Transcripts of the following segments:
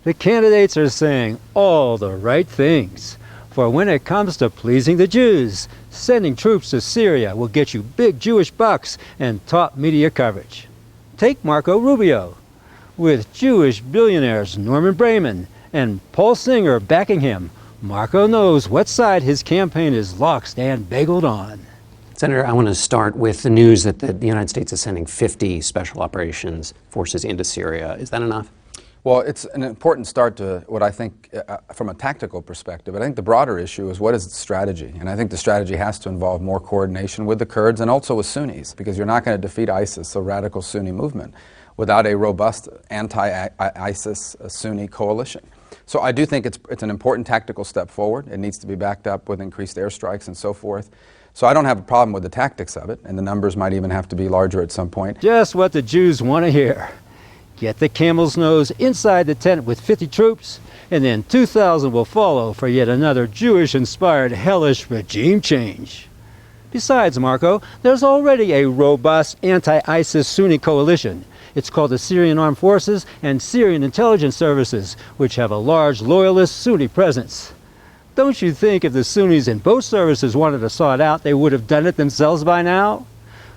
The candidates are saying all the right things. For when it comes to pleasing the Jews, sending troops to Syria will get you big Jewish bucks and top media coverage. Take Marco Rubio. With Jewish billionaires Norman Brayman and Paul Singer backing him, Marco knows what side his campaign is locked and bageled on. Senator, I want to start with the news that the United States is sending 50 special operations forces into Syria. Is that enough? Well, it's an important start to what I think, from a tactical perspective. I think the broader issue is what is the strategy? And I think the strategy has to involve more coordination with the Kurds and also with Sunnis, because you're not going to defeat ISIS, a radical Sunni movement, without a robust anti-ISIS Sunni coalition. So I do think it's an important tactical step forward. It needs to be backed up with increased airstrikes and so forth. So I don't have a problem with the tactics of it, and the numbers might even have to be larger at some point. Just what the Jews want to hear. Get the camel's nose inside the tent with 50 troops, and then 2,000 will follow for yet another Jewish-inspired hellish regime change. Besides, Marco, there's already a robust anti-ISIS Sunni coalition. It's called the Syrian Armed Forces and Syrian Intelligence Services, which have a large loyalist Sunni presence. Don't you think if the Sunnis in both services wanted Assad out, they would have done it themselves by now?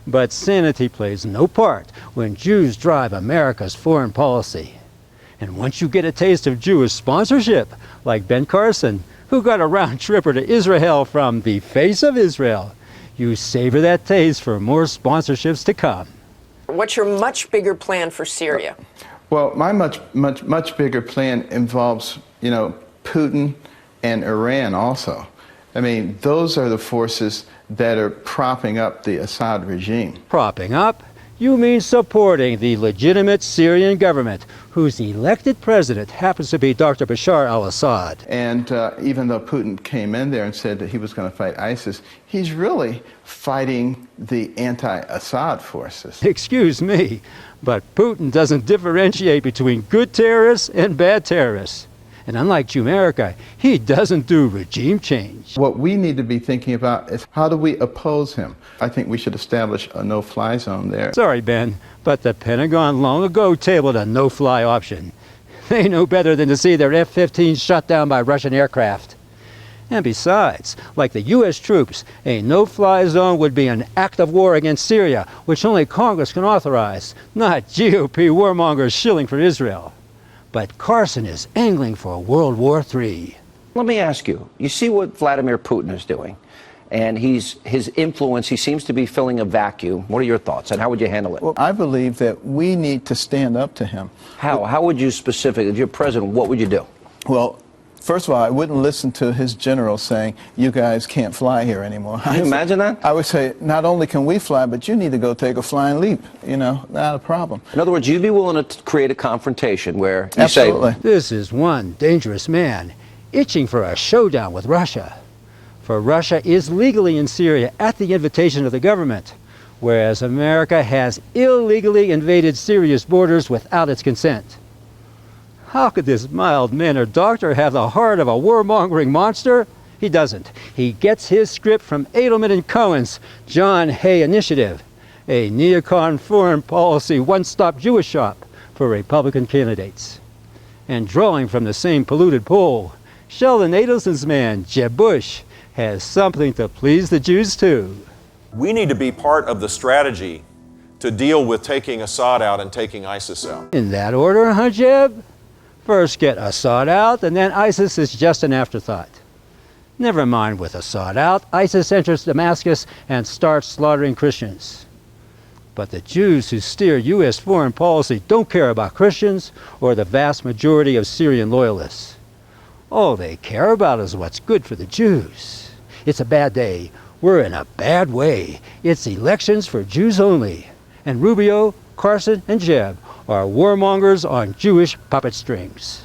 But sanity plays no part when Jews drive America's foreign policy. And once you get a taste of Jewish sponsorship, like Ben Carson, who got a round tripper to Israel from the face of Israel, you savor that taste for more sponsorships to come. What's your much bigger plan for Syria? Well, my much bigger plan involves, Putin and Iran also. I mean, those are the forces that are propping up the Assad regime. Propping up? You mean supporting the legitimate Syrian government, whose elected president happens to be Dr. Bashar al-Assad. And even though Putin came in there and said that he was going to fight ISIS, he's really fighting the anti-Assad forces. Excuse me, but Putin doesn't differentiate between good terrorists and bad terrorists. And unlike Jumerica, he doesn't do regime change. What we need to be thinking about is how do we oppose him? I think we should establish a no-fly zone there. Sorry, Ben, but the Pentagon long ago tabled a no-fly option. They know better than to see their F-15s shot down by Russian aircraft. And besides, like the U.S. troops, a no-fly zone would be an act of war against Syria, which only Congress can authorize, not GOP warmongers shilling for Israel. But Carson is angling for World War III. Let me ask you, you see what Vladimir Putin is doing, and his influence, he seems to be filling a vacuum. What are your thoughts, and how would you handle it? Well, I believe that we need to stand up to him. How? How would you specifically, if you're president, what would you do? Well, first of all, I wouldn't listen to his general saying, you guys can't fly here anymore. Can you imagine that? I would say, not only can we fly, but you need to go take a flying leap. Not a problem. In other words, you'd be willing to create a confrontation where you Absolutely. say... This is one dangerous man, itching for a showdown with Russia. For Russia is legally in Syria at the invitation of the government, whereas America has illegally invaded Syria's borders without its consent. How could this mild-mannered doctor have the heart of a warmongering monster? He doesn't. He gets his script from Edelman and Cohen's John Hay Initiative, a neocon foreign policy one-stop Jewish shop for Republican candidates. And drawing from the same polluted pool, Sheldon Adelson's man, Jeb Bush, has something to please the Jews too. We need to be part of the strategy to deal with taking Assad out and taking ISIS out. In that order, huh, Jeb? First get Assad out, and then ISIS is just an afterthought. Never mind with Assad out, ISIS enters Damascus and starts slaughtering Christians. But the Jews who steer U.S. foreign policy don't care about Christians or the vast majority of Syrian loyalists. All they care about is what's good for the Jews. It's a bad day. We're in a bad way. It's elections for Jews only. And Rubio, Carson, and Jeb are warmongers on Jewish puppet strings.